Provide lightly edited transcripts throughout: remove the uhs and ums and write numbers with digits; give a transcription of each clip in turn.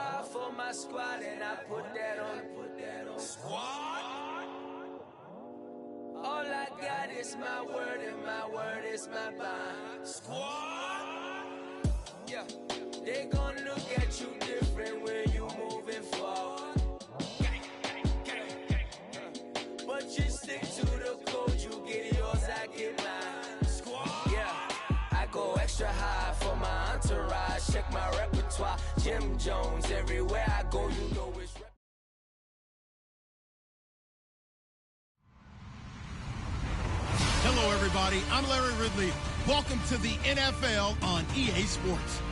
hard for my squad, and I put that on squad. All I got is my word, and my word is my bond. Squad. Yeah, they gon' look at you different when you moving forward. But you stick to the code, you get yours, I get mine. Squad. Yeah, I go extra high for my entourage. Check my repertoire, Jim Jones. Everywhere I go, you know it's rep. Hello, everybody. I'm Larry Ridley. Welcome to the NFL on EA Sports.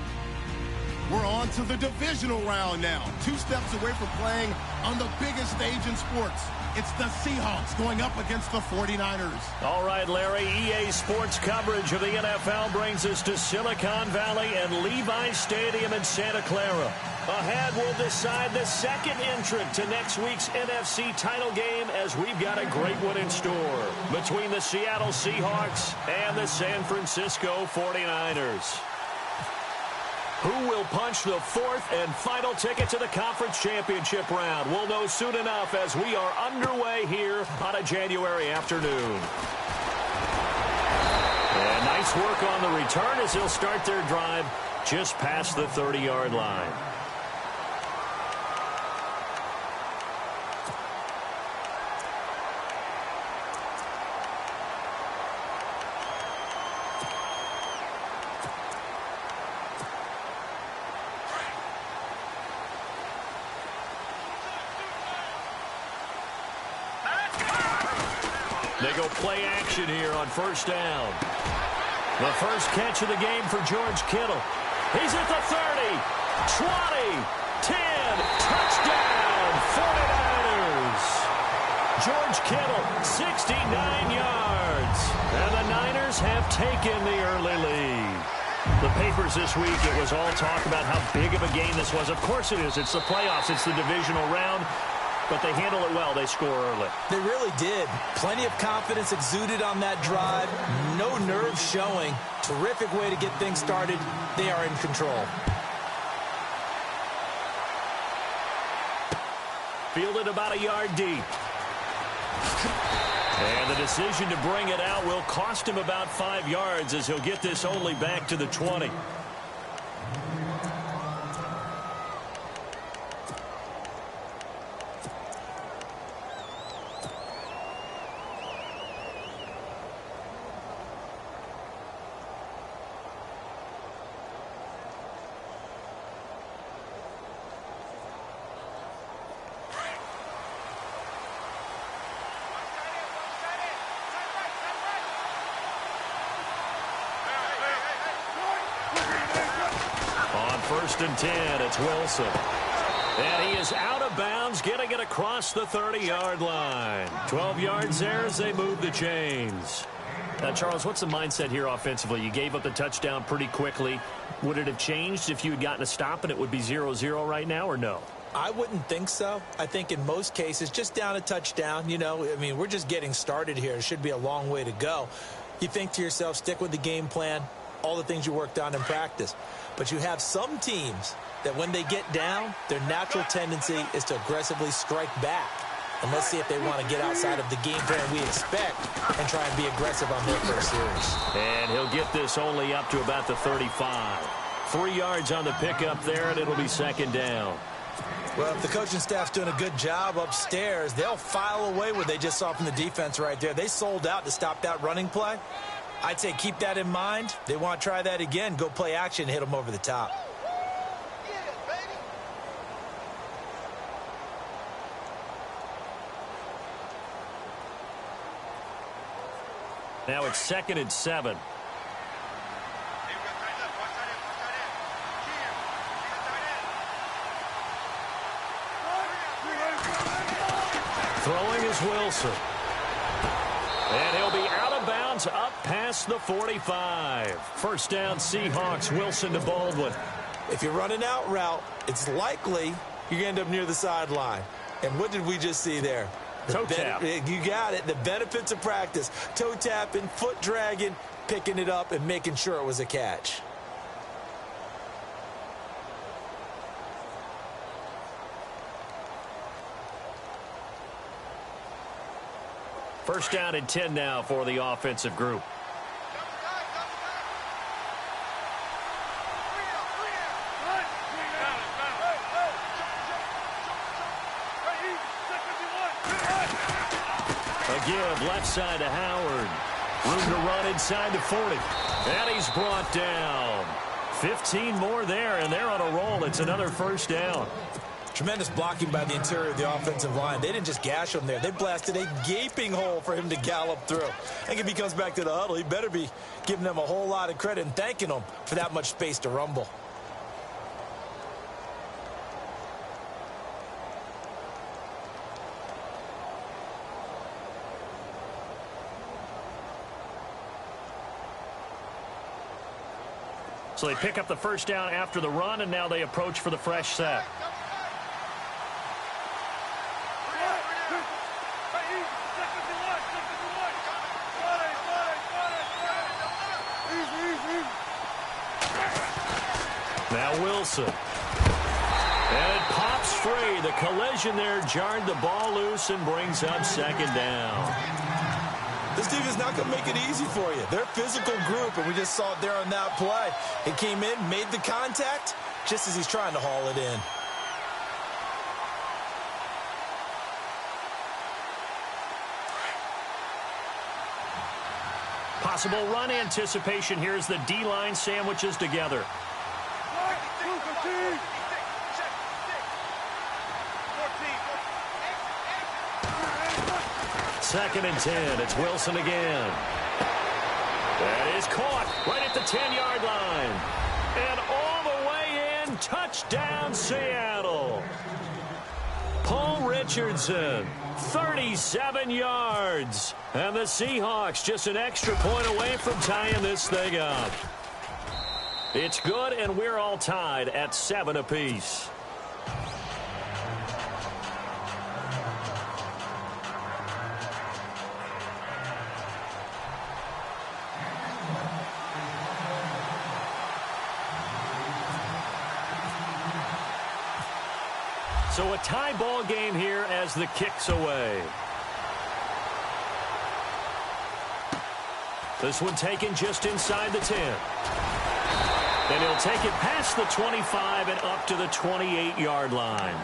We're on to the divisional round now. 2 steps away from playing on the biggest stage in sports. It's the Seahawks going up against the 49ers. All right, Larry, EA Sports coverage of the NFL brings us to Silicon Valley and Levi Stadium in Santa Clara. Ahead, we'll decide the second entrant to next week's NFC title game as we've got a great one in store between the Seattle Seahawks and the San Francisco 49ers. Who will punch the 4th and final ticket to the conference championship round? We'll know soon enough as we are underway here on a January afternoon. And nice work on the return as they'll start their drive just past the 30-yard line. They go play action here on first down. The first catch of the game for George Kittle. He's at the 30, 20, 10, touchdown, 49ers. George Kittle, 69 yards. And the Niners have taken the early lead. The papers this week, it was all talk about how big of a game this was. Of course it is. It's the playoffs. It's the divisional round. But they handle it well. They score early. They really did. Plenty of confidence exuded on that drive. No nerves showing. Terrific way to get things started. They are in control. Fielded about a yard deep. And the decision to bring it out will cost him about 5 yards as he'll get this only back to the 20. First and 10, it's Wilson. And he is out of bounds, getting it across the 30-yard line. 12 yards there as they move the chains. Now, Charles, what's the mindset here offensively? You gave up the touchdown pretty quickly. Would it have changed if you had gotten a stop and it would be 0-0 right now, or no? I wouldn't think so. I think in most cases, just down a touchdown, we're just getting started here. It should be a long way to go. You think to yourself, stick with the game plan, all the things you worked on in practice. But you have some teams that when they get down, their natural tendency is to aggressively strike back. And let's see if they want to get outside of the game plan we expect and try and be aggressive on their first series. And he'll get this only up to about the 35. 3 yards on the pickup there, and it'll be second down. Well, if the coaching staff's doing a good job upstairs, they'll file away what they just saw from the defense right there. They sold out to stop that running play. I'd say keep that in mind. They want to try that again. Go play action, hit them over the top. Now it's second and 7. Throwing is Wilson. And he'll be out of bounds up past the 45. First down, Seahawks. Wilson to Baldwin. If you're running out route, it's likely you end up near the sideline. And what did we just see there? Toe tap. You got it. The benefits of practice. Toe tapping, foot dragging, picking it up, and making sure it was a catch. First down and 10 now for the offensive group. Again, left side to Howard. Room to run inside the 40. And he's brought down. 15 more there, and they're on a roll. It's another first down. Tremendous blocking by the interior of the offensive line. They didn't just gash him there. They blasted a gaping hole for him to gallop through. I think if he comes back to the huddle, he better be giving them a whole lot of credit and thanking them for that much space to rumble. So they pick up the first down after the run, and now they approach for the fresh set. Now Wilson. And it pops free. The collision there jarred the ball loose and brings up second down. This team is not going to make it easy for you. They're a physical group, and we just saw it there on that play. It came in, made the contact, just as he's trying to haul it in. Possible run anticipation here as the D-line sandwiches together. Second and 10. It's Wilson again. That is caught right at the 10-yard line. And all the way in. Touchdown, Seattle. Paul Richardson, 37 yards. And the Seahawks just an extra point away from tying this thing up. It's good, and we're all tied at 7 apiece. So a tie ball game here as the kick's away. This one taken just inside the 10. And he'll take it past the 25 and up to the 28-yard line.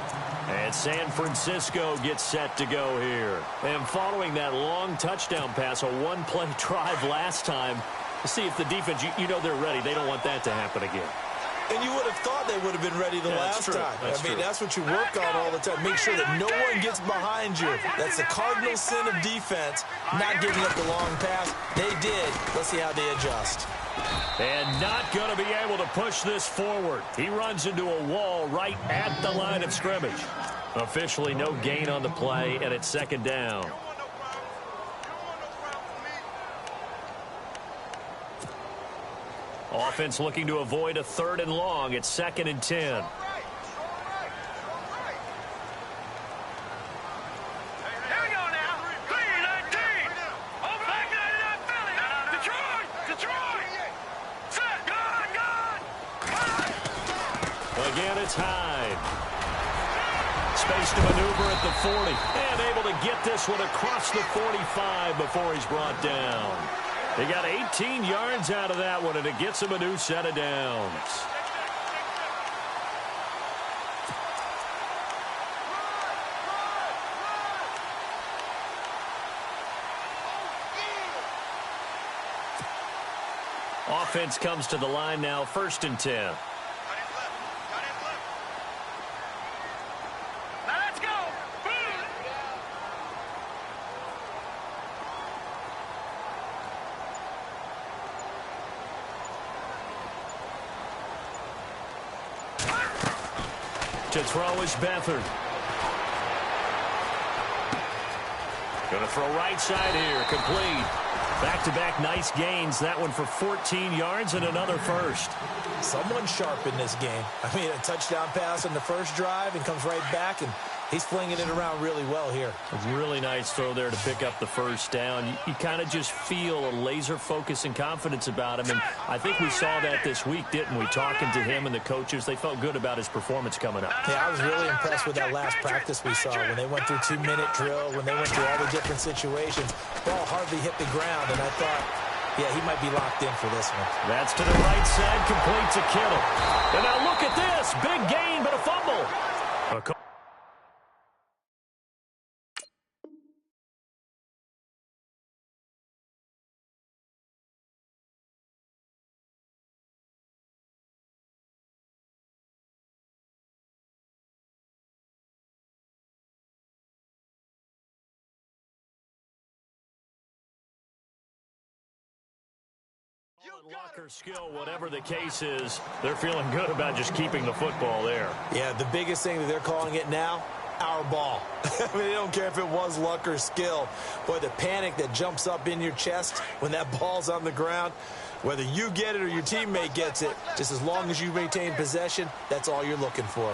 And San Francisco gets set to go here. And following that long touchdown pass, a one-play drive last time, to see if the defense, you know they're ready. They don't want that to happen again. And you would have thought they would have been ready the last time. That's what you work on all the time. Make sure that no one gets behind you. That's the cardinal sin of defense, not giving up the long pass. They did. Let's see how they adjust. And not going to be able to push this forward. He runs into a wall right at the line of scrimmage. Officially no gain on the play, and it's second down. Offense looking to avoid a 3rd and long. It's 2nd and 10. Again, it's Hyde. Space to maneuver at the 40. And able to get this one across the 45 before he's brought down. He got 18 yards out of that one, and it gets him a new set of downs. Offense comes to the line now, 1st and 10. To throw is Beathard. Going to throw right side here. Complete. Back-to-back nice gains. That one for 14 yards and another first. Someone sharp in this game. A touchdown pass on the first drive and comes right back and He's flinging it around really well here. A really nice throw there to pick up the first down. You kind of just feel a laser focus and confidence about him, and I think we saw that this week, didn't we? Talking to him and the coaches, they felt good about his performance coming up. Yeah, I was really impressed with that last practice we saw when they went through 2-minute drill, when they went through all the different situations. Ball hardly hit the ground, and I thought, yeah, he might be locked in for this one. That's to the right side, complete to Kittle. And now look at this. Big gain, but a fumble. Luck or skill, whatever the case is, they're feeling good about just keeping the football there. Yeah, the biggest thing that they're calling it now, our ball. I mean, they don't care if it was luck or skill. Boy, the panic that jumps up in your chest when that ball's on the ground, whether you get it or your teammate gets it, just as long as you maintain possession, that's all you're looking for.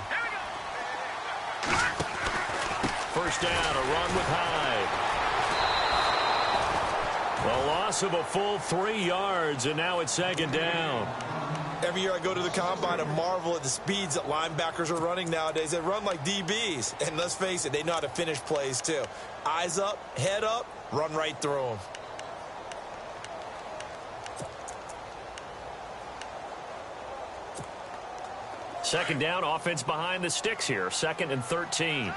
First down, a run with Hyde. A loss of a full 3 yards, and now it's second down. Every year I go to the combine and marvel at the speeds that linebackers are running nowadays. They run like DBs, and let's face it, they know how to finish plays too. Eyes up, head up, run right through them. Second down, offense behind the sticks here. 2nd and 13.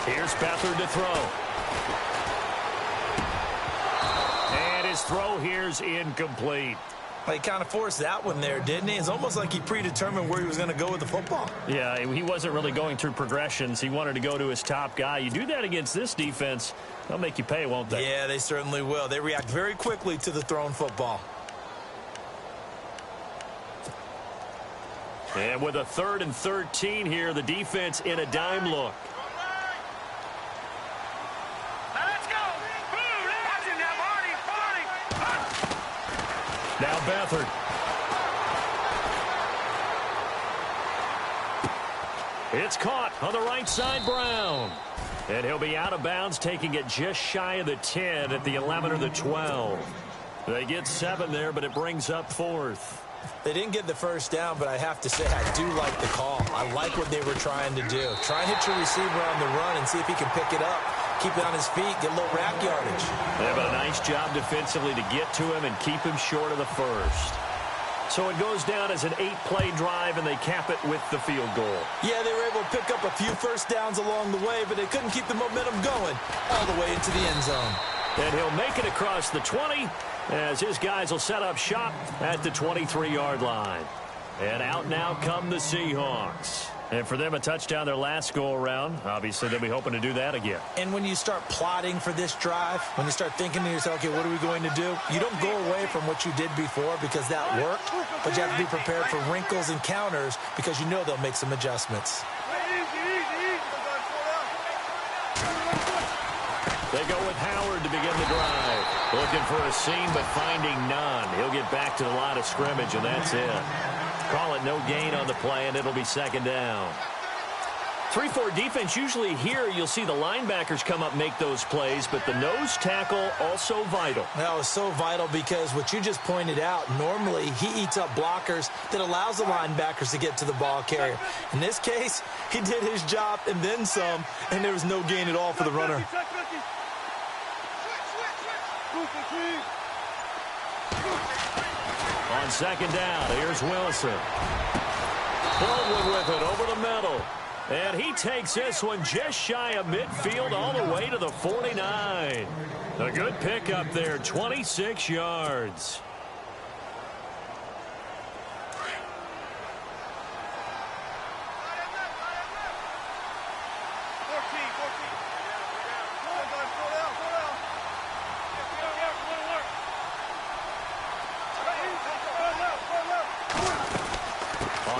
Here's Beathard to throw. And his throw here's incomplete. He kind of forced that one there, didn't he? It's almost like he predetermined where he was going to go with the football. Yeah, he wasn't really going through progressions. He wanted to go to his top guy. You do that against this defense, they'll make you pay, won't they? Yeah, they certainly will. They react very quickly to the thrown football. And with a 3rd and 13 here, the defense in a dime look. Now Beathard. It's caught on the right side, Brown. And he'll be out of bounds, taking it just shy of the 10 at the 11 or the 12. They get 7 there, but it brings up 4th. They didn't get the first down, but I have to say I do like the call. I like what they were trying to do. Try and hit your receiver on the run and see if he can pick it up. Keep it on his feet, get a little rack yardage. Yeah, but a nice job defensively to get to him and keep him short of the first. So it goes down as an 8-play drive, and they cap it with the field goal. Yeah, they were able to pick up a few first downs along the way, but they couldn't keep the momentum going all the way into the end zone. And he'll make it across the 20 as his guys will set up shop at the 23-yard line. And out now come the Seahawks. And for them, a touchdown their last go-around. Obviously, they'll be hoping to do that again. And when you start plotting for this drive, when you start thinking to yourself, okay, what are we going to do? You don't go away from what you did before because that worked, but you have to be prepared for wrinkles and counters because you know they'll make some adjustments. They go with Howard to begin the drive. Looking for a seam, but finding none. He'll get back to the line of scrimmage, and that's it. Call it no gain on the play, and it'll be second down. 3-4 defense, usually here you'll see the linebackers come up, make those plays, but the nose tackle also vital. That was so vital because what you just pointed out, normally he eats up blockers that allows the linebackers to get to the ball carrier. In this case, he did his job and then some, and there was no gain at all for the runner. On second down, here's Wilson. Baldwin with it over the middle. And he takes this one just shy of midfield all the way to the 49. A good pickup there, 26 yards.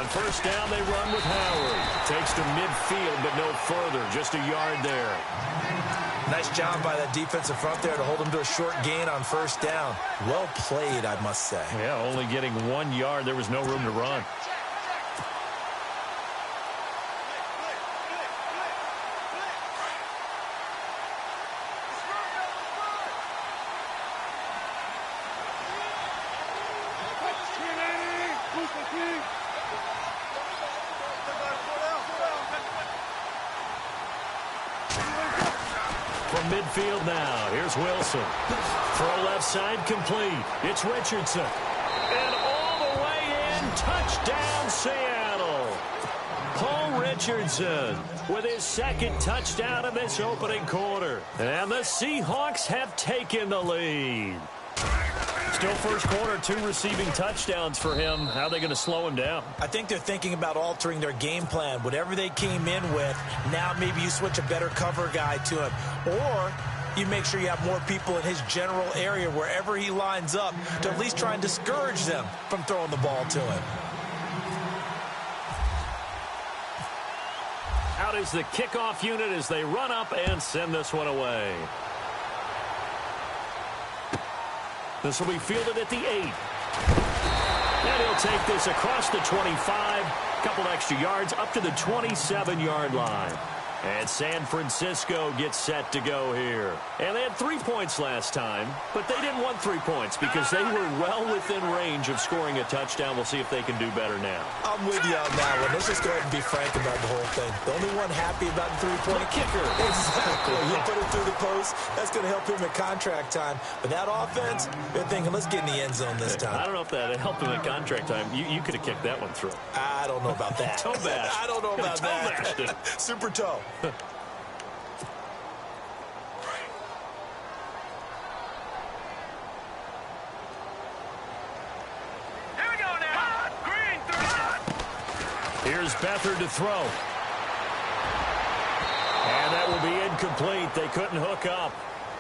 First down, they run with Howard. Takes to midfield, but no further. Just a yard there. Nice job by that defensive front there to hold him to a short gain on first down. Well played, I must say. Yeah, only getting 1 yard. There was no room to run. From midfield now, here's Wilson. Throw left side complete. It's Richardson. And all the way in, touchdown Seattle. Paul Richardson with his second touchdown of this opening quarter. And the Seahawks have taken the lead. Still first quarter, 2 receiving touchdowns for him. How are they going to slow him down? I think they're thinking about altering their game plan. Whatever they came in with, now maybe you switch a better cover guy to him. Or you make sure you have more people in his general area wherever he lines up to at least try and discourage them from throwing the ball to him. Out is the kickoff unit as they run up and send this one away. This will be fielded at the 8. And he'll take this across the 25. Couple extra yards up to the 27-yard line. And San Francisco gets set to go here. And they had 3 points last time, but they didn't want 3 points because they were well within range of scoring a touchdown. We'll see if they can do better now. I'm with you on that one. Let's just go ahead and be frank about the whole thing. The only one happy about the three-point kicker. Exactly. You put it through the post. That's going to help him at contract time. But that offense, they're thinking, let's get in the end zone this time. I don't know if that helped him at contract time. You could have kicked that one through. I don't know about that. Toe bash. I don't know about that. Toe Super toe. Here we go now. Green 3. Here's Beathard to throw. And that will be incomplete. They couldn't hook up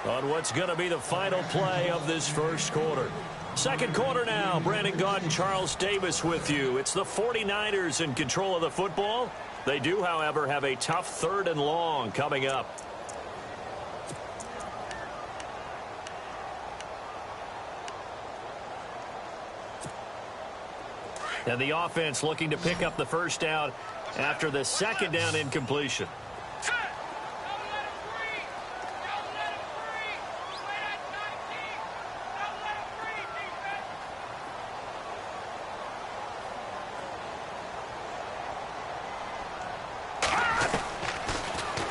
on what's going to be the final play of this first quarter. Second quarter now. Brandon Gaudin and Charles Davis with you. It's the 49ers in control of the football. They do, however, have a tough 3rd and long coming up. And the offense looking to pick up the first down after the second down incompletion.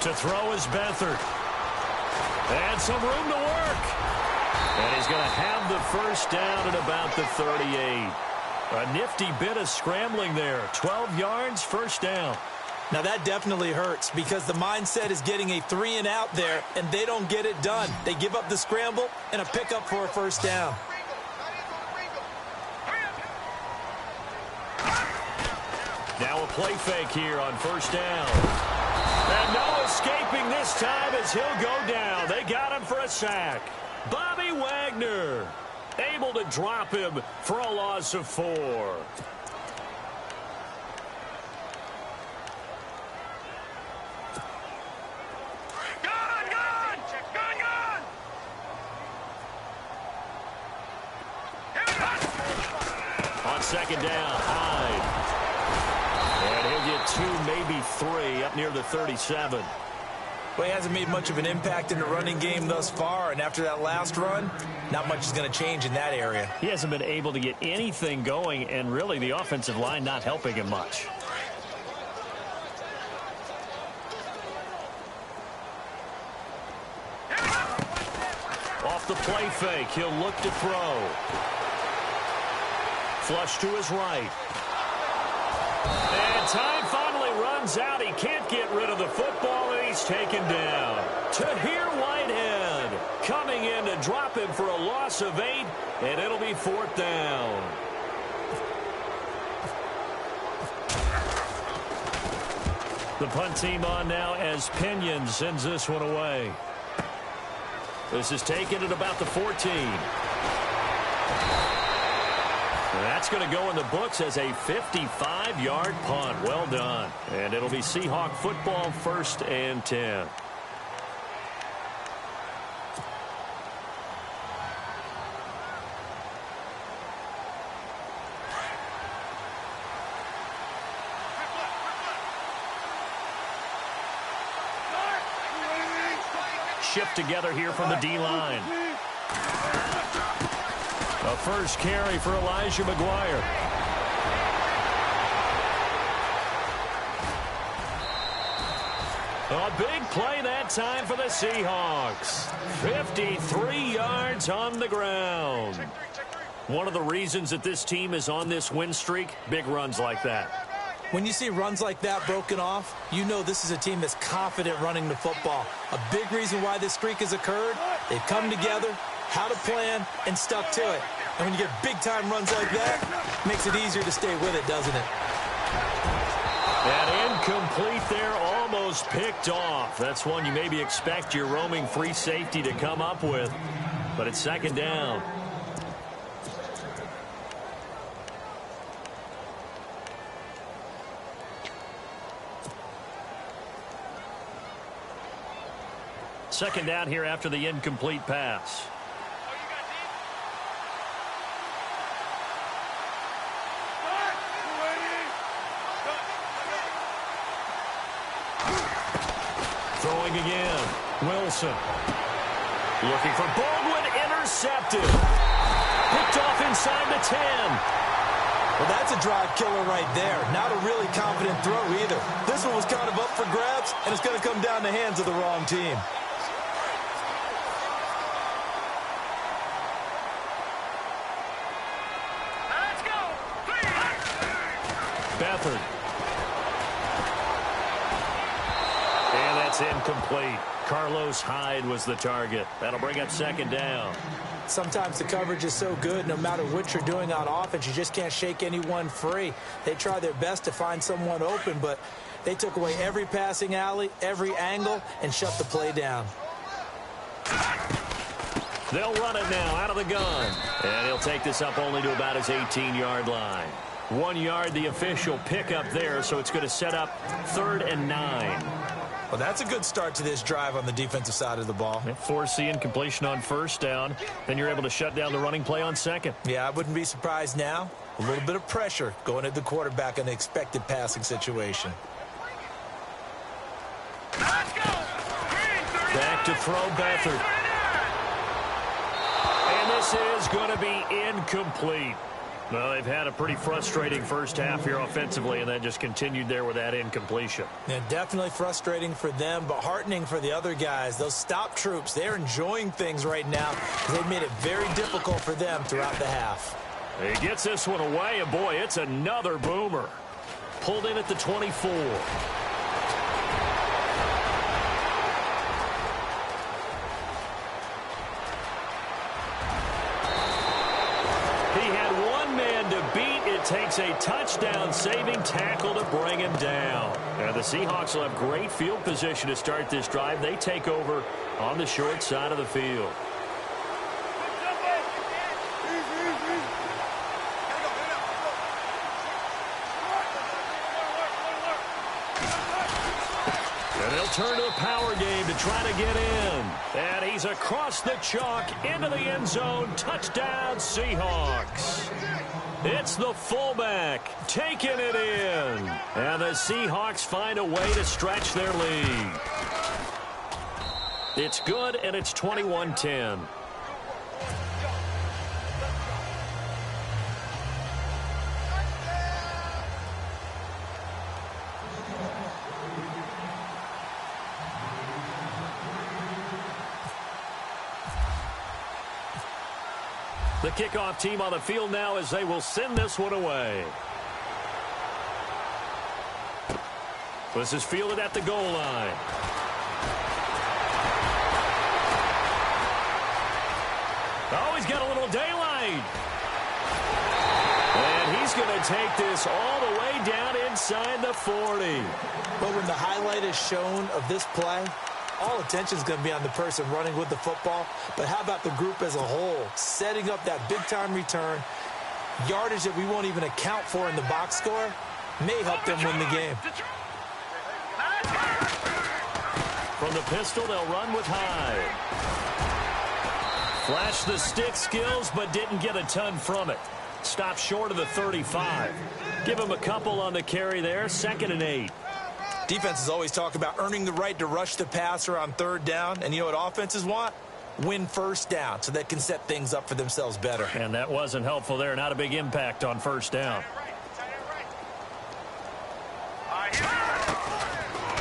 To throw is Beathard. And some room to work. And he's going to have the first down at about the 38. A nifty bit of scrambling there. 12 yards, first down. Now that definitely hurts because the mindset is getting a 3 and out there, and they don't get it done. They give up the scramble and a pickup for a first down. Now a play fake here on first down. And no escaping this time as he'll go down. They got him for a sack. Bobby Wagner able to drop him for a loss of 4. On second down, Hyde. And he'll get 2, maybe 3 up near the 37. Well, he hasn't made much of an impact in the running game thus far, and after that last run, not much is going to change in that area. He hasn't been able to get anything going, and really the offensive line not helping him much. Off the play fake, he'll look to throw. Flush to his right. And time finally runs out. He can't get rid of the football, and he's taken down. Tahir Whitehead coming in to drop him for a loss of 8, and it'll be 4th down. The punt team on now as Pinion sends this one away. This is taken at about the 14. That's going to go in the books as a 55-yard punt. Well done. And it'll be Seahawk football, 1st and 10. shift together here from the D-line. A first carry for Elijah McGuire. A big play that time for the Seahawks. 53 yards on the ground. One of the reasons that this team is on this win streak, big runs like that. When you see runs like that broken off, you know this is a team that's confident running the football. A big reason why this streak has occurred, they've come together, had a plan, and stuck to it. And when you get big-time runs like that, it makes it easier to stay with it, doesn't it? That incomplete there, almost picked off. That's one you maybe expect your roaming free safety to come up with. But it's second down. Second down here after the incomplete pass. Throwing again. Wilson. Looking for Baldwin. Intercepted. Picked off inside the 10. Well, that's a drive killer right there. Not a really confident throw either. This one was kind of up for grabs, and it's going to come down the hands of the wrong team. Let's go. Beathard. And that's incomplete. Carlos Hyde was the target. That'll bring up second down. Sometimes the coverage is so good, no matter what you're doing on offense, you just can't shake anyone free. They try their best to find someone open, but they took away every passing alley, every angle, and shut the play down. They'll run it now out of the gun. And he'll take this up only to about his 18-yard line. 1 yard, the official pickup there, so it's going to set up 3rd and 9. Well, that's a good start to this drive on the defensive side of the ball. Force the incompletion on first down. Then you're able to shut down the running play on second. Yeah, I wouldn't be surprised now. A little bit of pressure going at the quarterback in the expected passing situation. Let's go. Back to throw Beathard. And this is going to be incomplete. Well, they've had a pretty frustrating first half here offensively, and then just continued there with that incompletion. Yeah, definitely frustrating for them, but heartening for the other guys. Those stop troops, they're enjoying things right now. They've made it very difficult for them throughout the half. He gets this one away, and boy, it's another boomer. Pulled in at the 24. Takes a touchdown-saving tackle to bring him down. Now the Seahawks will have great field position to start this drive. They take over on the short side of the field. And they'll turn to the power game to try to get in. And he's across the chalk into the end zone. Touchdown, Seahawks. It's the fullback taking it in. And the Seahawks find a way to stretch their lead. It's good, and it's 21-10. The kickoff team on the field now as they will send this one away. This is fielded at the goal line. Oh, he's got a little daylight. And he's going to take this all the way down inside the 40. But when the highlight is shown of this play, all attention is going to be on the person running with the football. But how about the group as a whole? Setting up that big-time return, yardage that we won't even account for in the box score, may help them win the game. From the pistol, they'll run with Hyde. Flashed the stick skills, but didn't get a ton from it. Stopped short of the 35. Give him a couple on the carry there. 2nd and 8. Defenses always talk about earning the right to rush the passer on third down. And you know what offenses want? Win first down so they can set things up for themselves better. And that wasn't helpful there. Not a big impact on first down.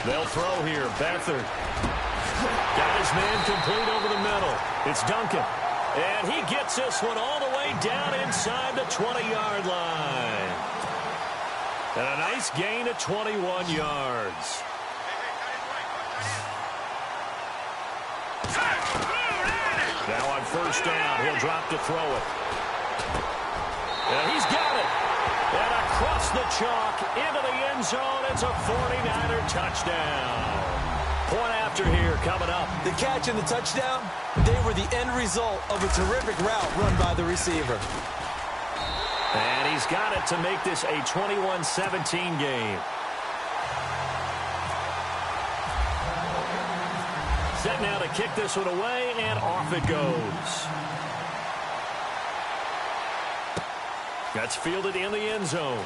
They'll throw here. Beathard got his man complete over the middle. It's Duncan. And he gets this one all the way down inside the 20-yard line. And a nice gain of 21 yards. Now on first down, he'll drop to throw it. And he's got it. And across the chalk into the end zone. It's a 49er touchdown. Point after here coming up. The catch and the touchdown, they were the end result of a terrific route run by the receiver. And he's got it to make this a 21-17 game. Set now to kick this one away, and off it goes. That's fielded in the end zone.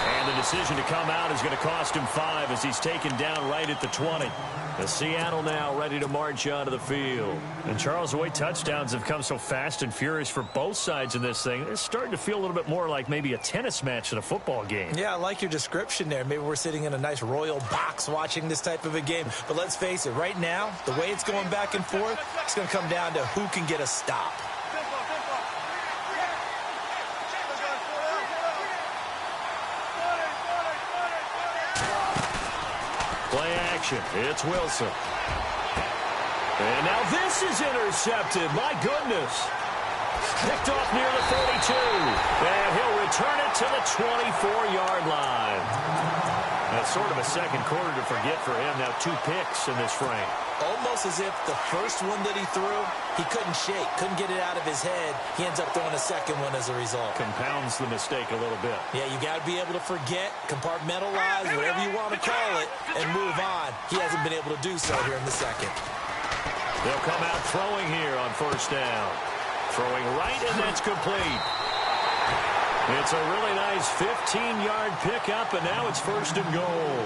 And the decision to come out is going to cost him 5 as he's taken down right at the 20. The Seattle now ready to march onto the field. And Charles, the way touchdowns have come so fast and furious for both sides in this thing, it's starting to feel a little bit more like maybe a tennis match than a football game. Yeah, I like your description there. Maybe we're sitting in a nice royal box watching this type of a game. But let's face it, right now, the way it's going back and forth, it's going to come down to who can get a stop. Play action. It's Wilson. And now this is intercepted. My goodness. Picked off near the 42. And he'll return it to the 24-yard line. That's sort of a second quarter to forget for him. Now 2 picks in this frame. Almost as if the first one that he threw, he couldn't shake, couldn't get it out of his head. He ends up throwing a second one as a result. Compounds the mistake a little bit. Yeah, you got to be able to forget, compartmentalize, whatever you want to call it, and move on. He hasn't been able to do so here in the second. They'll come out throwing here on first down. Throwing right, and that's complete. It's a really nice 15-yard pickup, and now it's first and goal.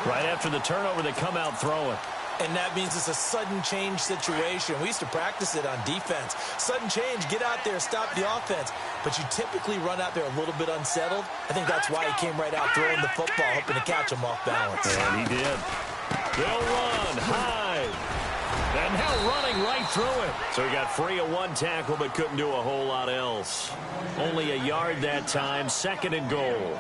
Right after the turnover, they come out throwing. And that means it's a sudden change situation. We used to practice it on defense. Sudden change, get out there, stop the offense. But you typically run out there a little bit unsettled. I think that's why he came right out throwing the football, hoping to catch him off balance. And he did. They'll run high. And now running right through it. So he got free of 1 tackle, but couldn't do a whole lot else. Only a yard that time, second and goal.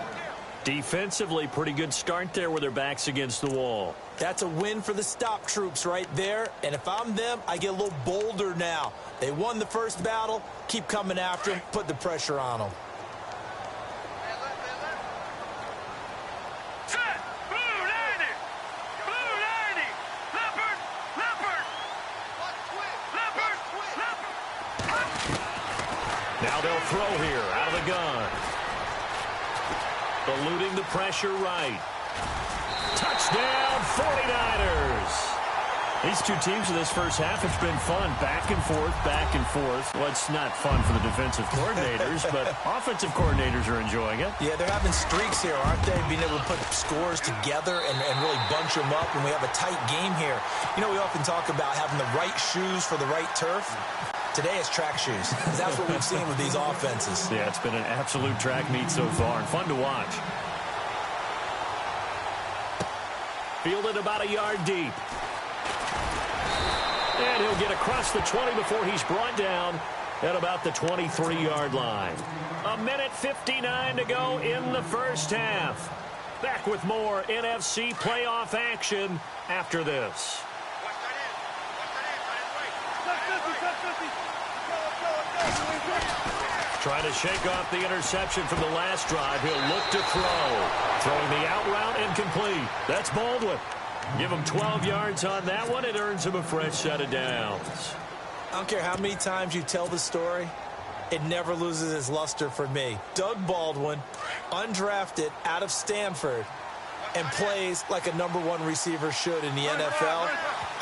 Defensively, pretty good start there with their backs against the wall. That's a win for the stop troops right there. And if I'm them, I get a little bolder now. They won the first battle. Keep coming after them. Put the pressure on them. Now they'll throw here out of the gun. Eluding the pressure right. Touchdown, 49ers. These two teams in this first half, it's been fun. Back and forth, back and forth. Well, it's not fun for the defensive coordinators, but offensive coordinators are enjoying it. Yeah, they're having streaks here, aren't they? Being able to put scores together and really bunch them up, and we have a tight game here. You know, we often talk about having the right shoes for the right turf. Today it's track shoes. That's what we've seen with these offenses. Yeah, it's been an absolute track meet so far, and fun to watch. Fielded about a yard deep. And he'll get across the 20 before he's brought down at about the 23-yard line. 1:59 to go in the first half. Back with more NFC playoff action after this. Trying to shake off the interception from the last drive. He'll look to throw. Throwing the out route incomplete. That's Baldwin. Give him 12 yards on that one. It earns him a fresh set of downs. I don't care how many times you tell the story, it never loses its luster for me. Doug Baldwin, undrafted out of Stanford, and plays like a #1 receiver should in the NFL.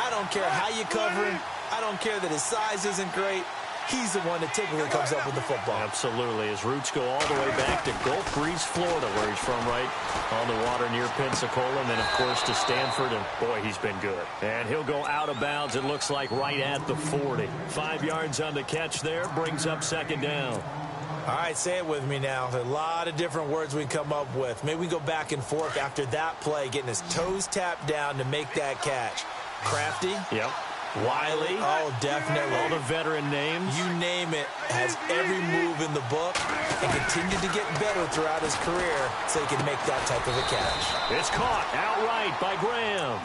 I don't care how you cover him. I don't care that his size isn't great. he's the one that typically comes up with the football. Absolutely. His roots go all the way back to Gulf Breeze, Florida, where he's from, right on the water near Pensacola, and then, of course, to Stanford, and, boy, he's been good. And he'll go out of bounds, it looks like, right at the 40. 5 yards on the catch there, brings up second down. All right, say it with me now. There are a lot of different words we come up with. Maybe we go back and forth after that play, getting his toes tapped down to make that catch. Crafty. Yep. Wiley. Oh, definitely. All the veteran names. You name it. Has every move in the book and continued to get better throughout his career so he can make that type of a catch. It's caught outright by Graham.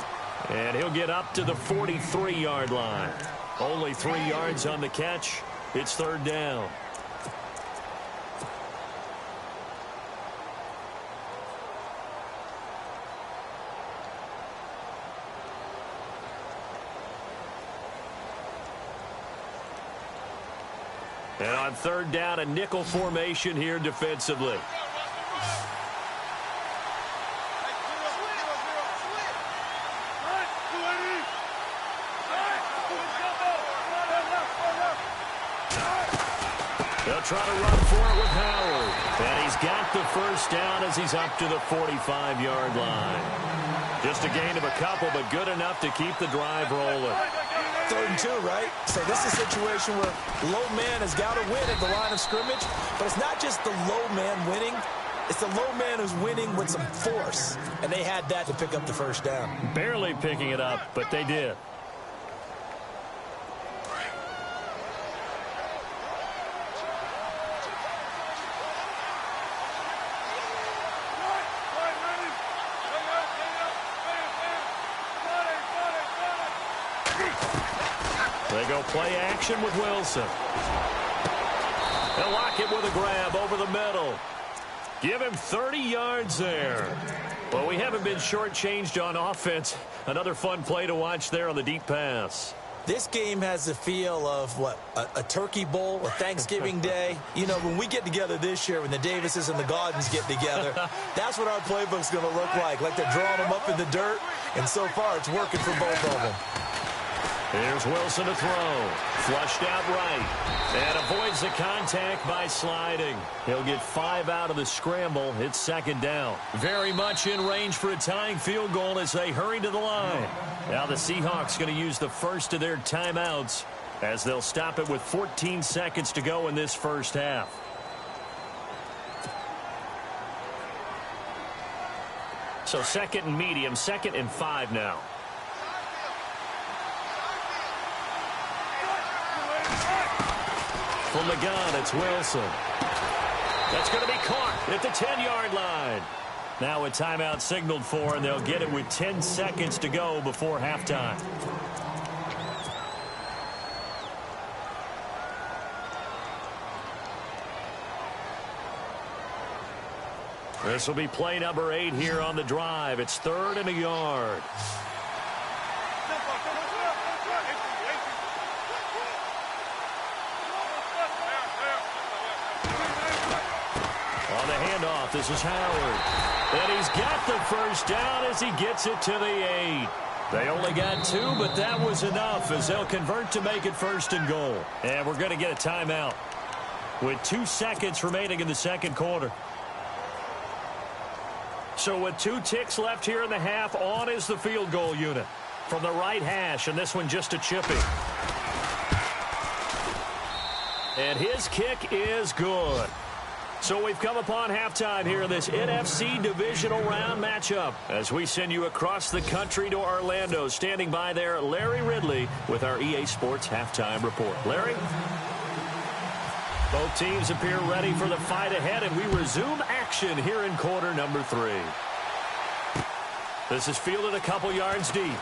And he'll get up to the 43-yard line. Only 3 yards on the catch. It's third down. And on third down, a nickel formation here defensively. They'll try to run for it with Howard. And he's got the first down as he's up to the 45-yard line. Just a gain of a couple, but good enough to keep the drive rolling. 3rd and 2, right? So this is a situation where low man has got to win at the line of scrimmage, but it's not just the low man winning. It's the low man who's winning with some force, and they had that to pick up the first down. Barely picking it up, but they did. They go play action with Wilson. They'll lock it with a grab over the middle. Give him 30 yards there. Well, we haven't been shortchanged on offense. Another fun play to watch there on the deep pass. This game has the feel of, what, a turkey bowl, a Thanksgiving day. You know, when we get together this year, when the Davises and the Gaudens get together, that's what our playbook's going to look like they're drawing them up in the dirt, and so far it's working for both of them. Here's Wilson to throw. Flushed out right. And avoids the contact by sliding. He'll get 5 out of the scramble. It's second down. Very much in range for a tying field goal as they hurry to the line. Now the Seahawks going to use the first of their timeouts as they'll stop it with 14 seconds to go in this first half. So 2nd and medium, 2nd and 5 now. From the gun, it's Wilson. That's going to be caught at the 10-yard line. Now a timeout signaled for, and they'll get it with 10 seconds to go before halftime. This will be play number 8 here on the drive. It's 3rd and a yard. Handoff. This is Howard. And he's got the first down as he gets it to the 8. They only got 2, but that was enough as they'll convert to make it 1st and goal. And we're going to get a timeout with 2 seconds remaining in the second quarter. So with 2 ticks left here in the half, on is the field goal unit from the right hash, and this one just a chippy. And his kick is good. So we've come upon halftime here in this NFC divisional round matchup as we send you across the country to Orlando. Standing by there, Larry Ridley with our EA Sports halftime report. Larry? Both teams appear ready for the fight ahead, and we resume action here in quarter number 3. This is fielded a couple yards deep.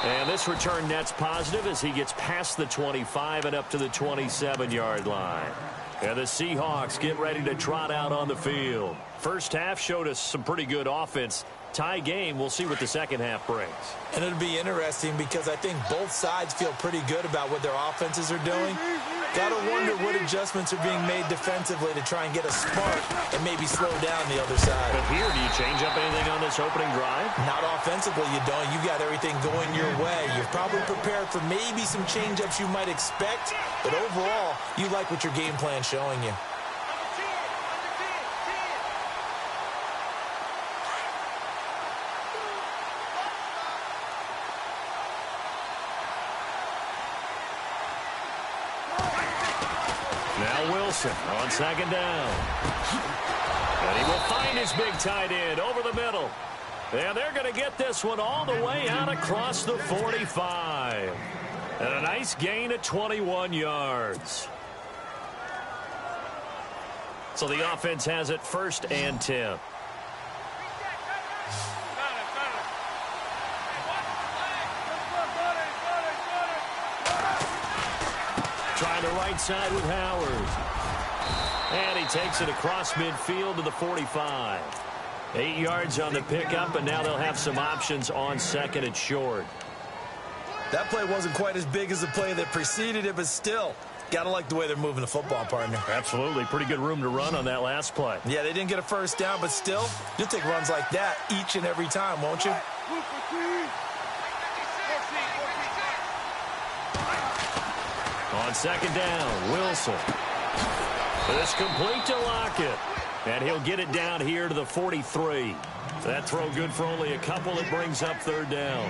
And this return net's positive as he gets past the 25 and up to the 27-yard line. And the Seahawks get ready to trot out on the field. First half showed us some pretty good offense. Tie game, we'll see what the second half brings. And it'll be interesting because I think both sides feel pretty good about what their offenses are doing. Got to wonder what adjustments are being made defensively to try and get a spark and maybe slow down the other side. But here, do you change up anything on this opening drive? Not offensively, you don't. You've got everything going your way. You're probably prepared for maybe some change-ups you might expect, but overall, you like what your game plan's showing you. Now Wilson on second down. And he will find his big tight end over the middle. And they're going to get this one all the way out across the 45. And a nice gain of 21 yards. So the offense has it 1st and 10. Trying the right side with Howard. And he takes it across midfield to the 45. 8 yards on the pickup, and now they'll have some options on 2nd and short. That play wasn't quite as big as the play that preceded it, but still, got to like the way they're moving the football, partner. Absolutely. Pretty good room to run on that last play. Yeah, they didn't get a first down, but still, you'll take runs like that each and every time, won't you? On 2nd down, Wilson. This complete to Lockett. And he'll get it down here to the 43. That throw good for only a couple. It brings up 3rd down.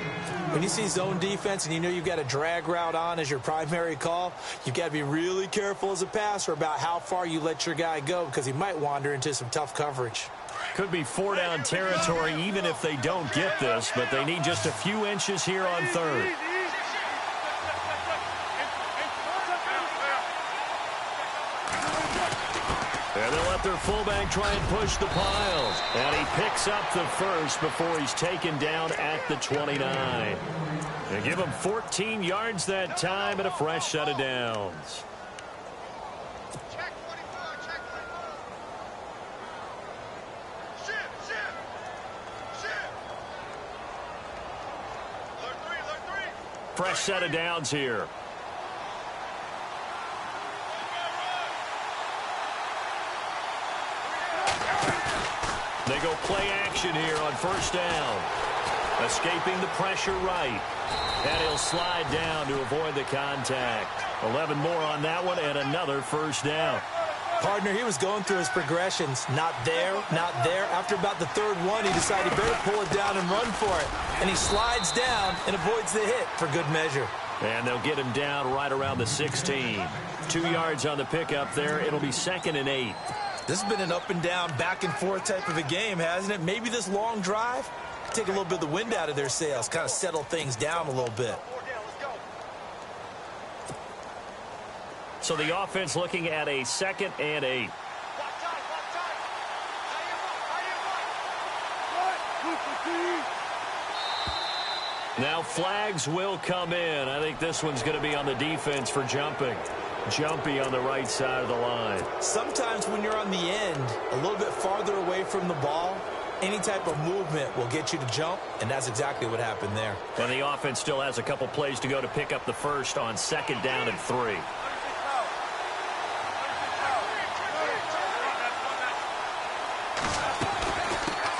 When you see zone defense and you know you've got a drag route on as your primary call, you've got to be really careful as a passer about how far you let your guy go because he might wander into some tough coverage. Could be 4-down territory even if they don't get this, but they need just a few inches here on 3rd. And they'll let their fullback try and push the piles. And he picks up the first before he's taken down at the 29. They give him 14 yards that time and a fresh set of downs. Check 24, check 24. Shift. Alert 3. Fresh set of downs here. They go play action here on 1st down. Escaping the pressure right. And he'll slide down to avoid the contact. 11 more on that one and another 1st down. Partner, he was going through his progressions. Not there, not there. After about the 3rd one, he decided he better pull it down and run for it. And he slides down and avoids the hit for good measure. And they'll get him down right around the 16. 2 yards on the pickup there. It'll be 2nd and 8. This has been an up and down, back and forth type of a game, hasn't it? Maybe this long drive take a little bit of the wind out of their sails, kind of settle things down a little bit. So the offense looking at a 2nd and 8. Now flags will come in. I think this one's going to be on the defense for jumping. Jumpy on the right side of the line. Sometimes when you're on the end, a little bit farther away from the ball, any type of movement will get you to jump, and that's exactly what happened there. And the offense still has a couple plays to go to pick up the first on 2nd down and 3.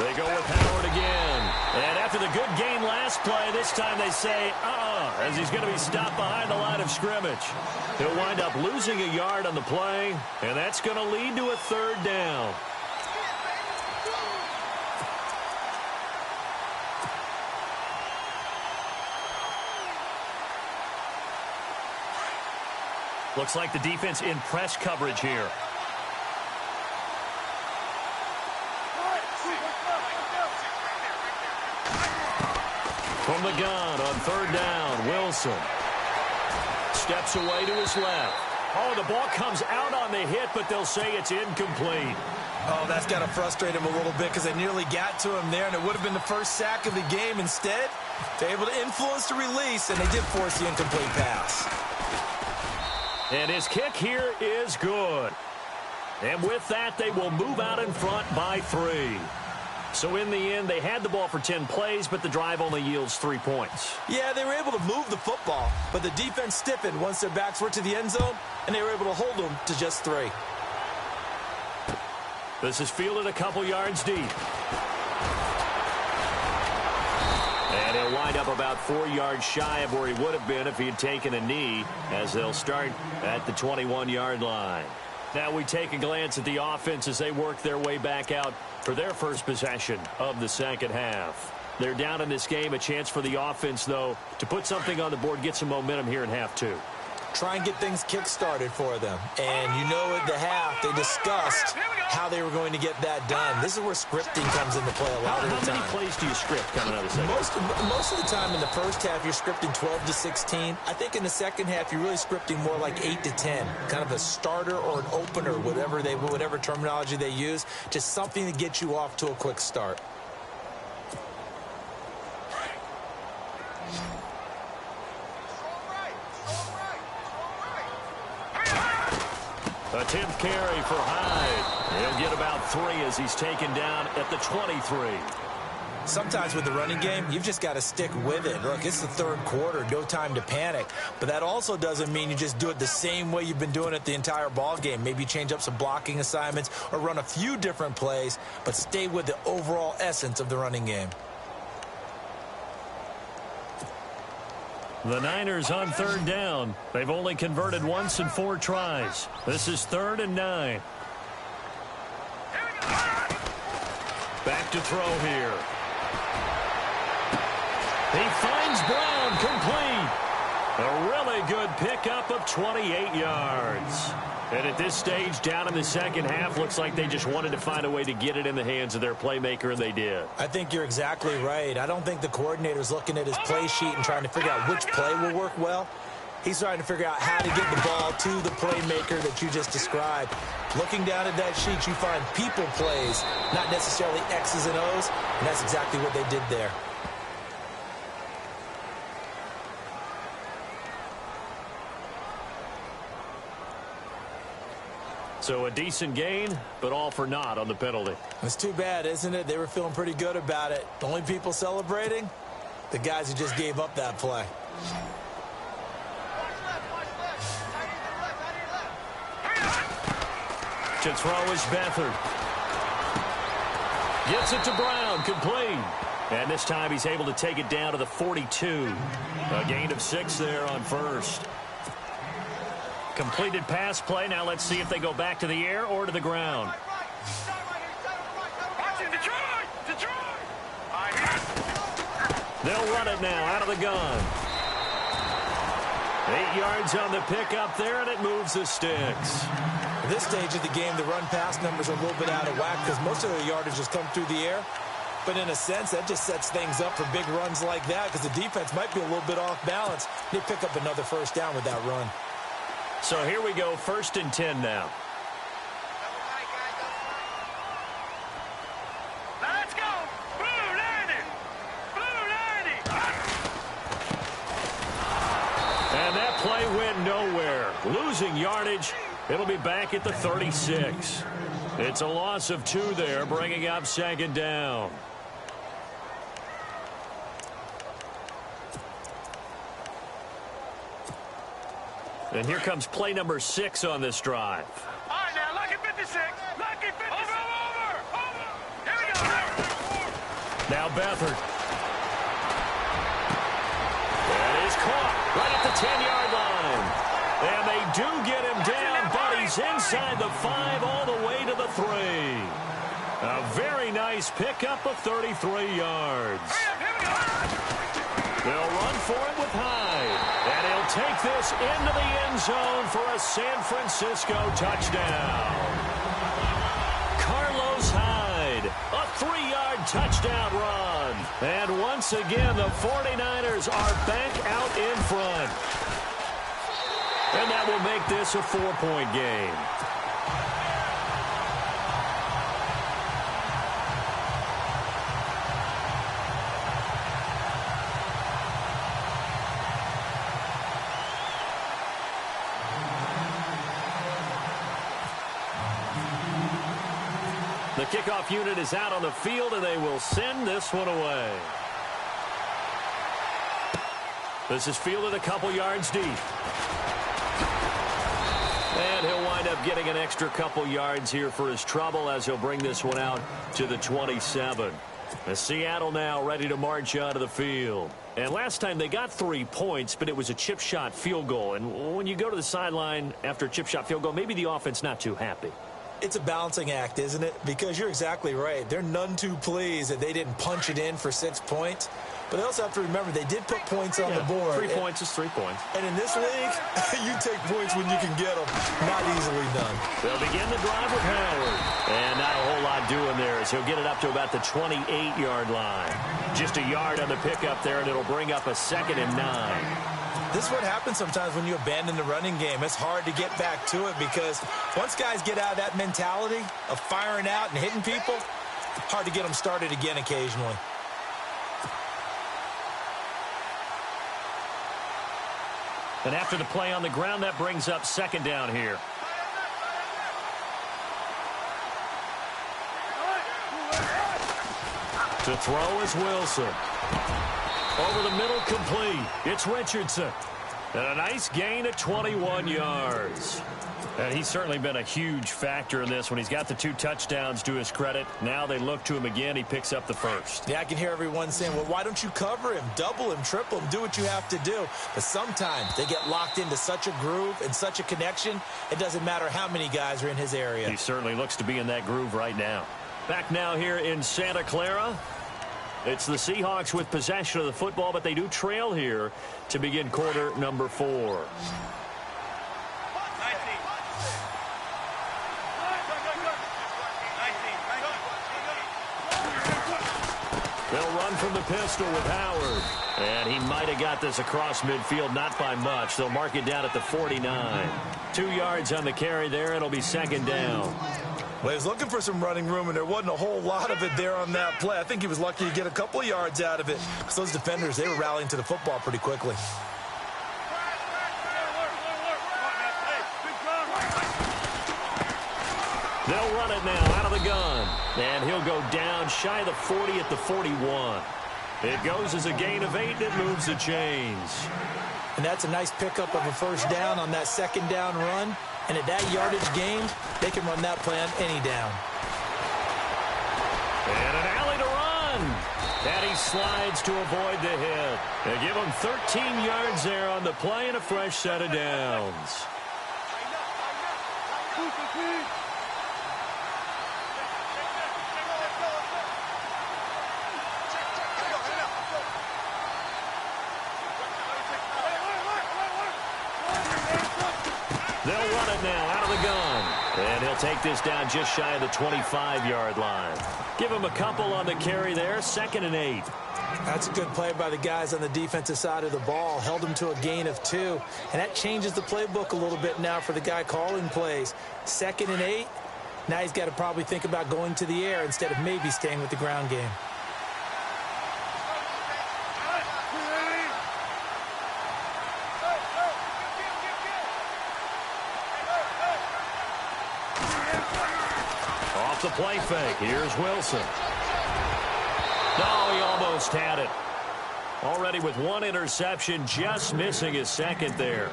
They go with Howard again. And after the good game last play, this time they say, as he's going to be stopped behind the line of scrimmage. He'll wind up losing a yard on the play, and that's going to lead to a 3rd down. Looks like the defense in press coverage here. From the gun on 3rd down, Wilson steps away to his left. Oh, the ball comes out on the hit, but they'll say it's incomplete. Oh, that's got to frustrate him a little bit because they nearly got to him there, and it would have been the first sack of the game. Instead, they're able to influence the release, and they did force the incomplete pass. And his kick here is good. And with that, they will move out in front by 3. So in the end, they had the ball for 10 plays, but the drive only yields 3 points. Yeah, they were able to move the football, but the defense stiffened once their backs were to the end zone, and they were able to hold them to just 3. This is fielded a couple yards deep. And he'll wind up about 4 yards shy of where he would have been if he had taken a knee, as they'll start at the 21-yard line. Now we take a glance at the offense as they work their way back out for their first possession of the second half. They're down in this game. A chance for the offense, though, to put something on the board, get some momentum here in half 2. Try and get things kick-started for them. And you know at the half, they discussed how they were going to get that done. This is where scripting comes into play a lot of the time. How many plays do you script coming out of the second? Most of the time in the first half, you're scripting 12 to 16. I think in the second half, you're really scripting more like 8 to 10. Kind of a starter or an opener, whatever terminology they use. Just something to get you off to a quick start. A 10th carry for Hyde. He'll get about 3 as he's taken down at the 23. Sometimes with the running game, you've just got to stick with it. Look, it's the third quarter, no time to panic. But that also doesn't mean you just do it the same way you've been doing it the entire ball game. Maybe change up some blocking assignments or run a few different plays, but stay with the overall essence of the running game. The Niners on third down. They've only converted once in 4 tries. This is 3rd and 9. Back to throw here. He finds Brown complete. A really good pickup of 28 yards. And at this stage, down in the second half, looks like they just wanted to find a way to get it in the hands of their playmaker, and they did. I think you're exactly right. I don't think the coordinator's looking at his play sheet and trying to figure out which play will work well. He's trying to figure out how to get the ball to the playmaker that you just described. Looking down at that sheet, you find people plays, not necessarily X's and O's, and that's exactly what they did there. So a decent gain, but all for naught on the penalty. It's too bad, isn't it? They were feeling pretty good about it. The only people celebrating? The guys who just gave up that play. To throw is Beathard. Gets it to Brown, complete. And this time he's able to take it down to the 42. A gain of 6 there on first. Completed pass play. Now let's see if they go back to the air or to the ground. They'll run it now out of the gun. 8 yards on the pickup there, and it moves the sticks. At this stage of the game, the run-pass numbers are a little bit out of whack because most of the yardage has come through the air. But in a sense, that just sets things up for big runs like that because the defense might be a little bit off balance. They pick up another first down with that run. So here we go, 1st and 10 now. Let's go! Blue 90! Blue 90! And that play went nowhere. Losing yardage. It'll be back at the 36. It's a loss of 2 there, bringing up 2nd down. And here comes play number 6 on this drive. All right, now, lucky 56. Lucky 56. Over. Here we go. Now Beathard. That is caught right at the 10-yard line. And they do get him down, but he's inside the 5 all the way to the 3. A very nice pickup of 33 yards. They'll run for it with Hyde. And he'll take this into the end zone for a San Francisco touchdown. Carlos Hyde, a 3-yard touchdown run. And once again, the 49ers are back out in front. And that will make this a 4-point game. The kickoff unit is out on the field, and they will send this one away. This is fielded a couple yards deep. And he'll wind up getting an extra couple yards here for his trouble as he'll bring this one out to the 27. And Seattle now ready to march out of the field. And last time they got 3 points, but it was a chip shot field goal. And when you go to the sideline after a chip shot field goal, maybe the offense not too happy. It's a balancing act, isn't it? Because you're exactly right. They're none too pleased that they didn't punch it in for 6 points. But they also have to remember they did put points on the board. 3 points is 3 points. And in this league, you take points when you can get them. Not easily done. They'll begin the drive with Howard. And not a whole lot doing there as he'll get it up to about the 28-yard line. Just a yard on the pickup there, and it'll bring up a 2nd and 9. This is what happens sometimes when you abandon the running game. It's hard to get back to it because once guys get out of that mentality of firing out and hitting people, hard to get them started again occasionally. And after the play on the ground, that brings up 2nd down here. To throw is Wilson. Over the middle, complete. It's Richardson. And a nice gain of 21 yards. And he's certainly been a huge factor in this when he's got the 2 touchdowns to his credit. Now they look to him again. He picks up the 1st. Yeah, I can hear everyone saying, well, why don't you cover him, double him, triple him, do what you have to do. But sometimes they get locked into such a groove and such a connection, it doesn't matter how many guys are in his area. He certainly looks to be in that groove right now. Back now here in Santa Clara. It's the Seahawks with possession of the football, but they do trail here to begin quarter number 4. They'll run from the pistol with Howard. And he might have got this across midfield, not by much. They'll mark it down at the 49. 2 yards on the carry there. It'll be 2nd down. Well, he was looking for some running room, and there wasn't a whole lot of it there on that play. I think he was lucky to get a couple of yards out of it. Because those defenders, they were rallying to the football pretty quickly. They'll run it now out of the gun. And he'll go down shy of the 40 at the 41. It goes as a gain of 8, and it moves the chains. And that's a nice pickup of a 1st down on that 2nd down run. And at that yardage gain, they can run that play on any down. And an alley to run. And he slides to avoid the hit. They give him 13 yards there on the play and a fresh set of downs. They'll run it now out of the gun. And he'll take this down just shy of the 25-yard line. Give him a couple on the carry there. 2nd and 8. That's a good play by the guys on the defensive side of the ball. Held him to a gain of 2. And that changes the playbook a little bit now for the guy calling plays. 2nd and 8. Now he's got to probably think about going to the air instead of maybe staying with the ground game. Off the play fake. Here's Wilson. No, he almost had it. Already with 1 interception, just missing his 2nd there.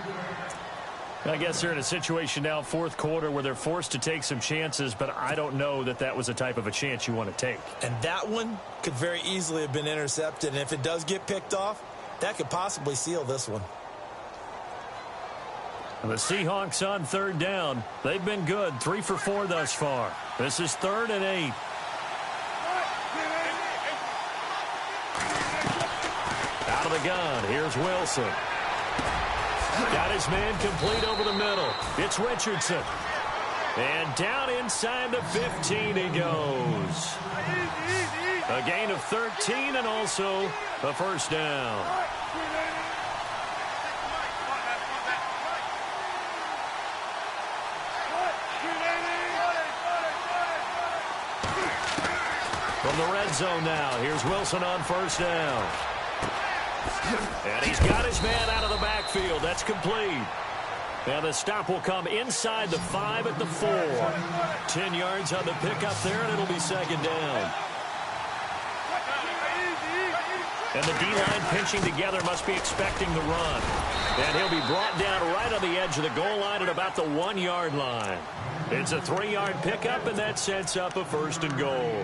I guess they're in a situation now, 4th quarter, where they're forced to take some chances, but I don't know that that was the type of a chance you want to take. And that one could very easily have been intercepted. And if it does get picked off, that could possibly seal this one. And the Seahawks on 3rd down. They've been good, 3 for 4 thus far. This is 3rd and 8. Out of the gun, here's Wilson. Got his man complete over the middle. It's Richardson. And down inside the 15 he goes. A gain of 13 and also a 1st down. From the red zone now, here's Wilson on 1st down. And he's got his man out of the backfield. That's complete. And the stop will come inside the 5 at the 4. 10 yards on the pickup there, and it'll be second down. And the D-line pinching together must be expecting the run. And he'll be brought down right on the edge of the goal line at about the 1-yard line. It's a 3-yard pickup, and that sets up a 1st and goal.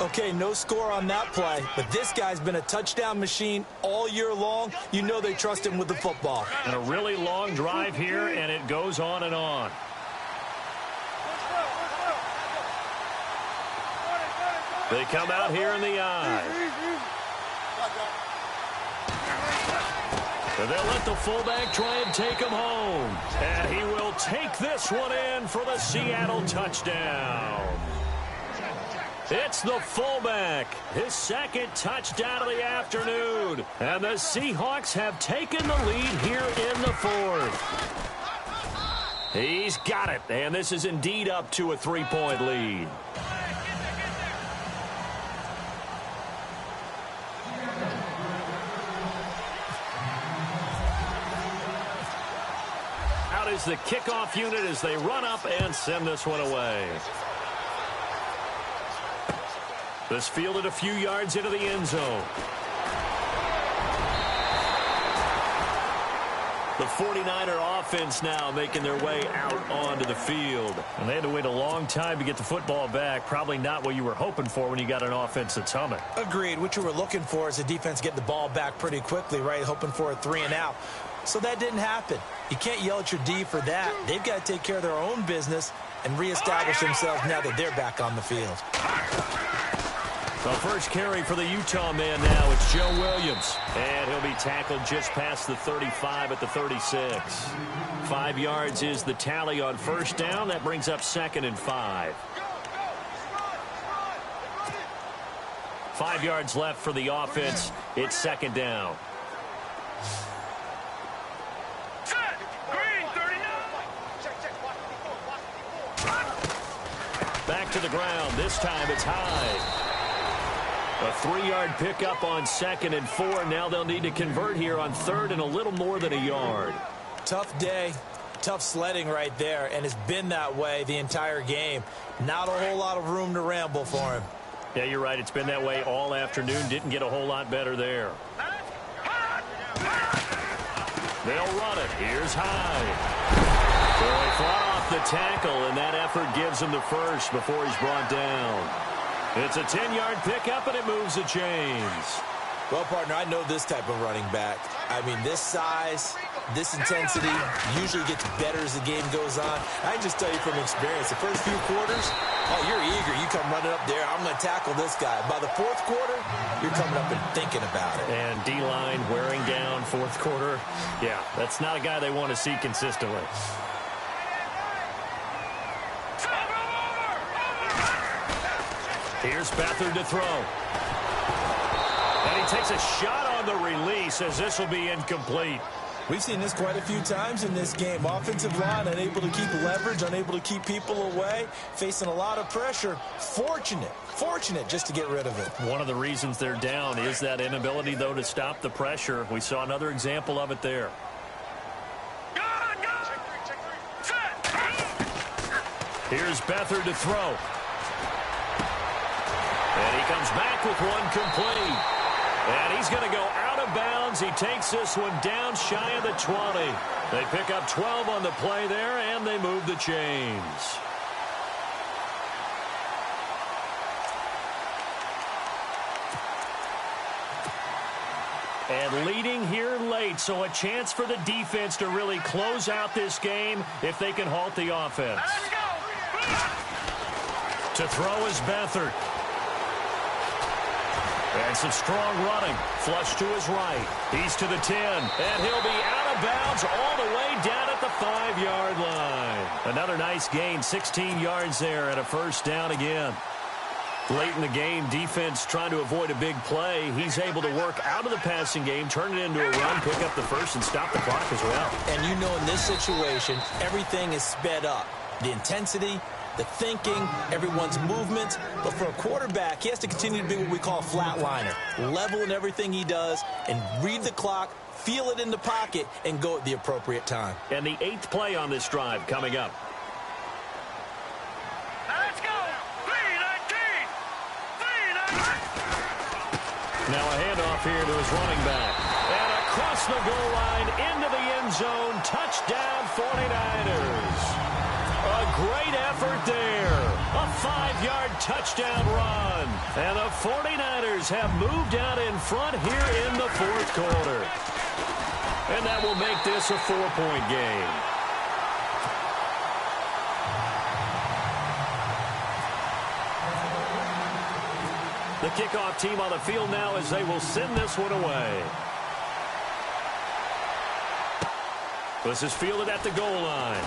Okay, no score on that play, but this guy's been a touchdown machine all year long. You know they trust him with the football. And a really long drive here, and it goes on and on. They come out here in the eye. And they'll let the fullback try and take him home. And he will take this one in for the Seattle touchdown. It's the fullback, his 2nd touchdown of the afternoon. And the Seahawks have taken the lead here in the 4th. He's got it, and this is indeed up to a 3-point lead. Out is the kickoff unit as they run up and send this one away. This fielded a few yards into the end zone. The 49er offense now making their way out onto the field. And they had to wait a long time to get the football back. Probably not what you were hoping for when you got an offense that's humming. Agreed. What you were looking for is the defense getting the ball back pretty quickly, right? Hoping for a 3-and-out. So that didn't happen. You can't yell at your D for that. They've got to take care of their own business and reestablish themselves now that they're back on the field. The first carry for the Utah man now, it's Joe Williams. And he'll be tackled just past the 35 at the 36. 5 yards is the tally on 1st down. That brings up 2nd and 5. 5 yards left for the offense. It's 2nd down. Back to the ground. This time it's high. A 3-yard pickup on 2nd and 4. Now they'll need to convert here on 3rd and a little more than a yard. Tough day. Tough sledding right there, and it's been that way the entire game. Not a whole lot of room to ramble for him. Yeah, you're right. It's been that way all afternoon. Didn't get a whole lot better there. They'll run it. Here's high. So they fought off the tackle, and that effort gives him the 1st before he's brought down. It's a 10-yard pickup, and it moves the chains. Well, partner, I know this type of running back. I mean, this size, this intensity usually gets better as the game goes on. I can just tell you from experience, the first few quarters, oh, you're eager. You come running up there, I'm going to tackle this guy. By the 4th quarter, you're coming up and thinking about it. And D-line wearing down 4th quarter. Yeah, that's not a guy they want to see consistently. Here's Beathard to throw. And he takes a shot on the release as this will be incomplete. We've seen this quite a few times in this game. Offensive line unable to keep leverage, unable to keep people away, facing a lot of pressure. Fortunate just to get rid of it. One of the reasons they're down is that inability, though, to stop the pressure. We saw another example of it there. Here's Beathard to throw. And he comes back with one complete. And he's going to go out of bounds. He takes this one down shy of the 20. They pick up 12 on the play there, and they move the chains. And leading here late, so a chance for the defense to really close out this game if they can halt the offense. To throw is Beathard. And some strong running. Flush to his right. He's to the 10. And he'll be out of bounds all the way down at the 5-yard line. Another nice gain. 16 yards there and a 1st down again. Late in the game, defense trying to avoid a big play. He's able to work out of the passing game, turn it into a run, pick up the 1st, and stop the clock as well. And you know in this situation, everything is sped up. The intensity, the thinking, everyone's movement. But for a quarterback, he has to continue to be what we call a flatliner. Level in everything he does and read the clock, feel it in the pocket, and go at the appropriate time. And the 8th play on this drive coming up. Let's go. 3-19. 3-19. Now a handoff here to his running back. And across the goal line into the end zone. Touchdown 49ers. A great effort there. A 5-yard touchdown run. And the 49ers have moved out in front here in the 4th quarter. And that will make this a 4-point game. The kickoff team on the field now as they will send this one away. This is fielded at the goal line.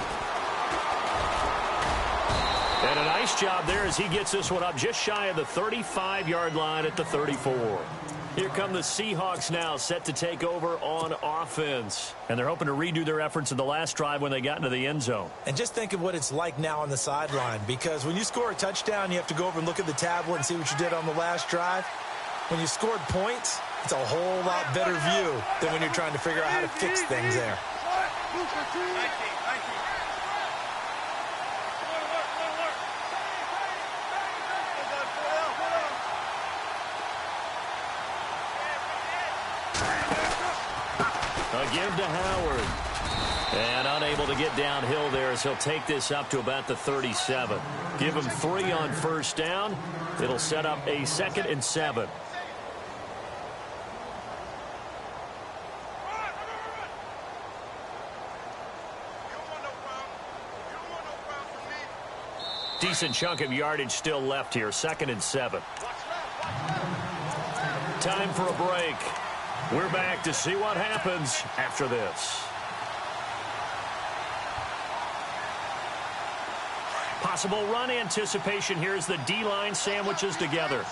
And a nice job there as he gets this one up just shy of the 35-yard line at the 34. Here come the Seahawks now, set to take over on offense. And they're hoping to redo their efforts in the last drive when they got into the end zone. And just think of what it's like now on the sideline, because when you score a touchdown, you have to go over and look at the tablet and see what you did on the last drive. When you scored points, it's a whole lot better view than when you're trying to figure out how to fix things there. A give to Howard. And unable to get downhill there as he'll take this up to about the 37. Give him 3 on first down. It'll set up a 2nd and 7. Decent chunk of yardage still left here. 2nd and 7. Time for a break. We're back to see what happens after this. Possible run anticipation here as the D-line sandwiches together.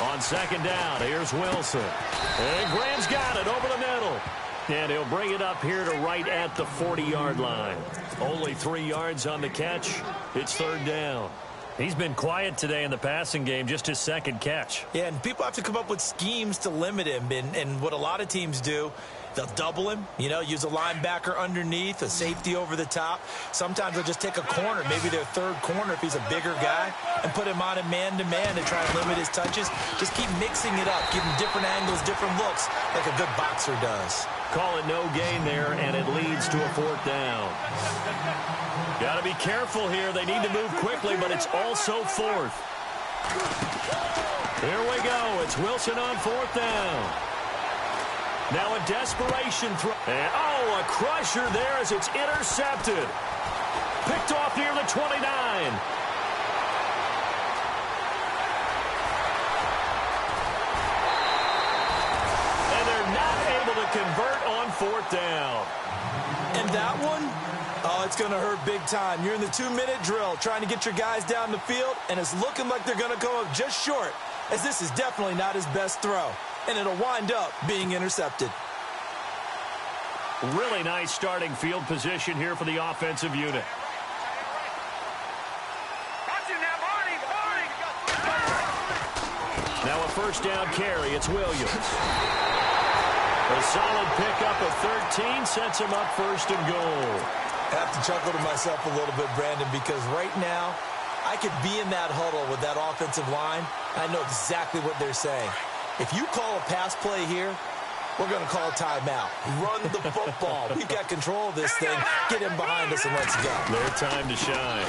On 2nd down, here's Wilson. And Graham's got it over the middle. And he'll bring it up here to right at the 40-yard line. Only 3 yards on the catch. It's 3rd down. He's been quiet today in the passing game, just his 2nd catch. Yeah, and people have to come up with schemes to limit him. And what a lot of teams do, they'll double him, use a linebacker underneath, a safety over the top. Sometimes they'll just take a corner, maybe their 3rd corner if he's a bigger guy, and put him on a man-to-man to try and limit his touches. Just keep mixing it up, give him different angles, different looks, like a good boxer does. Call it no gain there, and it leads to a 4th down. Got to be careful here. They need to move quickly, but it's also 4th. Here we go. It's Wilson on 4th down. Now a desperation throw. And, a crusher there as it's intercepted. Picked off near the 29. Convert on 4th down. And that one, it's going to hurt big time. You're in the 2-minute drill trying to get your guys down the field, and it's looking like they're going to come up just short, as this is definitely not his best throw, and it'll wind up being intercepted. Really nice starting field position here for the offensive unit. Now a 1st down carry. It's Williams. A solid pickup of 13 sets him up 1st and goal. I have to chuckle to myself a little bit, Brandon, because right now I could be in that huddle with that offensive line. I know exactly what they're saying. If you call a pass play here, we're going to call a timeout. Run the football. We've got control of this thing. Get him behind us and let's go. Their time to shine.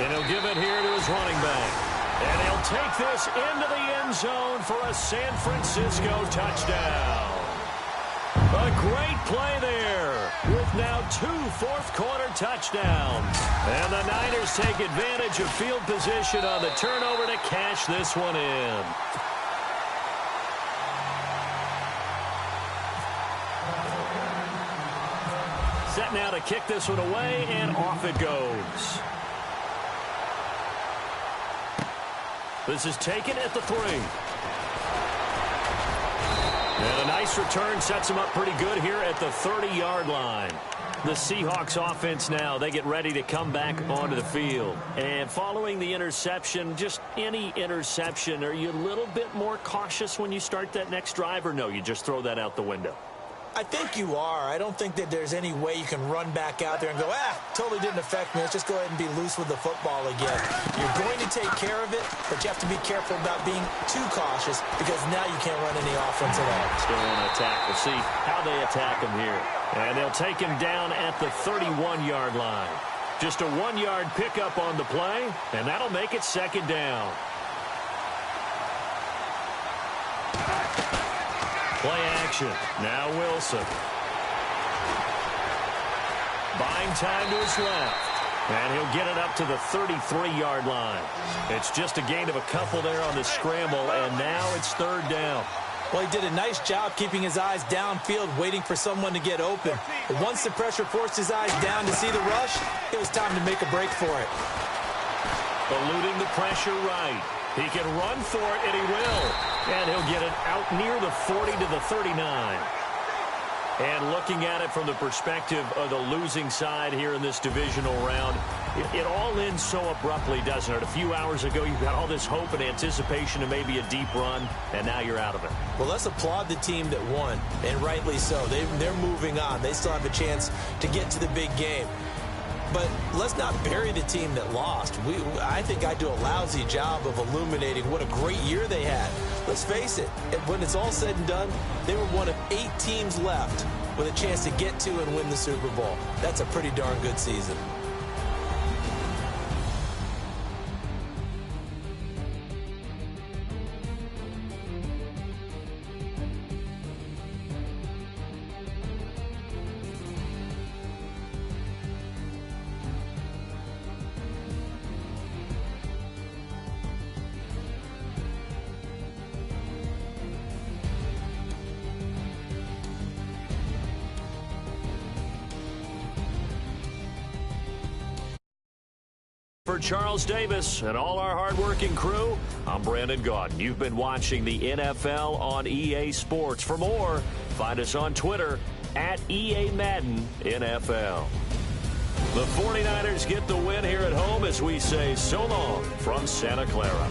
And he'll give it here to his running back. And he'll take this into the end zone for a San Francisco touchdown. A great play there with now 2 fourth-quarter touchdowns. And the Niners take advantage of field position on the turnover to cash this one in. Set now to kick this one away, and off it goes. This is taken at the 3. And a nice return sets them up pretty good here at the 30-yard line. The Seahawks offense now, they get ready to come back onto the field. And following the interception, just any interception, are you a little bit more cautious when you start that next drive, or no, you just throw that out the window? I think you are. I don't think that there's any way you can run back out there and go, totally didn't affect me. Let's just go ahead and be loose with the football again. You're going to take care of it, but you have to be careful about being too cautious because now you can't run any offense at all. Still on an attack. We'll see how they attack him here. And they'll take him down at the 31-yard line. Just a 1-yard pickup on the play, and that'll make it second down. Play action. Now Wilson. Buying time to his left. And he'll get it up to the 33-yard line. It's just a gain of a couple there on the scramble, and now it's third down. Well, he did a nice job keeping his eyes downfield, waiting for someone to get open. But once the pressure forced his eyes down to see the rush, it was time to make a break for it. Eluding the pressure right. He can run for it, and he will. And he'll get it out near the 40 to the 39. And looking at it from the perspective of the losing side here in this divisional round, it all ends so abruptly, doesn't it? A few hours ago, you've got all this hope and anticipation of maybe a deep run, and now you're out of it. Well, let's applaud the team that won, and rightly so. They're moving on. They still have a chance to get to the big game. But let's not bury the team that lost. I think I do a lousy job of illuminating what a great year they had. Let's face it, when it's all said and done, they were one of 8 teams left with a chance to get to and win the Super Bowl. That's a pretty darn good season. For Charles Davis and all our hardworking crew, I'm Brandon Gaudin. You've been watching the NFL on EA Sports. For more, find us on Twitter at EA Madden NFL. The 49ers get the win here at home as we say so long from Santa Clara.